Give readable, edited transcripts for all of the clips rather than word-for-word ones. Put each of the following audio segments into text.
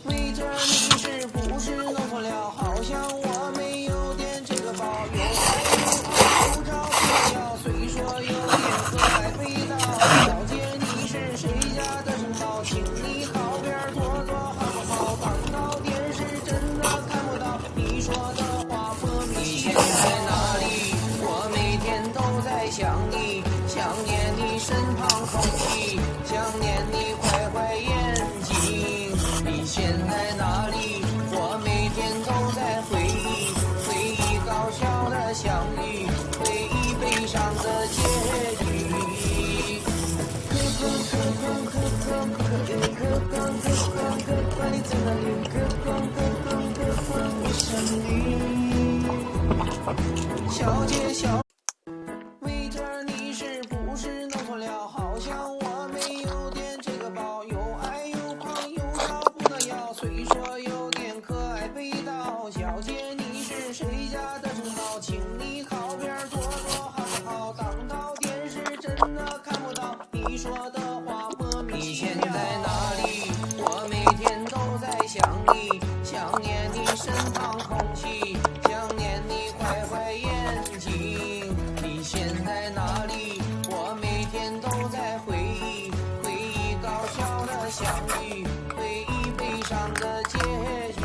为这你是不是弄错了？好像我没有点这个包，有爱有怕有找不着，虽说有点可爱味道。小姐你是谁家的城堡？请你靠边坐坐好不好？当到电视真的看不到，你说的话莫名其妙。你现在哪里？我每天都在想你，想念你身旁空气，想念你坏坏眼睛。你现在哪里？我每天都在回忆，回忆搞笑的相遇，回忆悲伤的结局。你在哪里？我想你，小姐小。为这你是不是弄错了？好像我没有点这个包，有爱有胖有找不到腰，虽说有点可爱味道。小姐你是谁家的城堡？请你靠边坐坐好不好？当到电视真的看不到，你说的话莫名其妙。你现在哪里？我每天都在想你，想念你身旁空气，想念你坏坏眼睛。你现在哪里？我每天都在回忆，回忆搞笑的相遇，回忆悲伤的结局。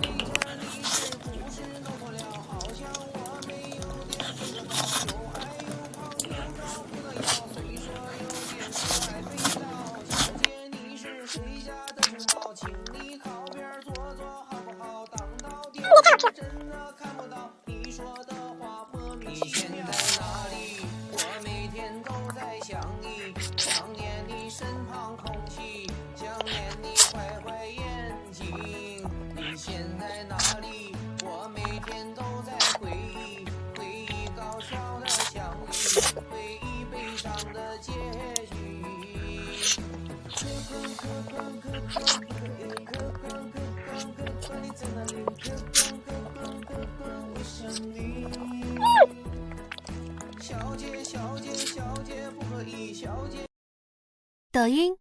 为这你是不是弄错了？好像我没有点这个包，有爱有胖有找不到腰，虽说有点可爱味道。小姐你是谁家的城堡？请你靠边坐坐好不好？当到电视真的看不到，你说的话莫名其妙。你现在哪里？我每天都在想你，想念你身旁空气，想念你坏坏眼睛。你现在哪里？我每天都在回忆，回忆搞笑的相遇，回忆悲伤的结局。你在哪里？我想你。小姐，小姐，小姐不可以，小姐。抖音。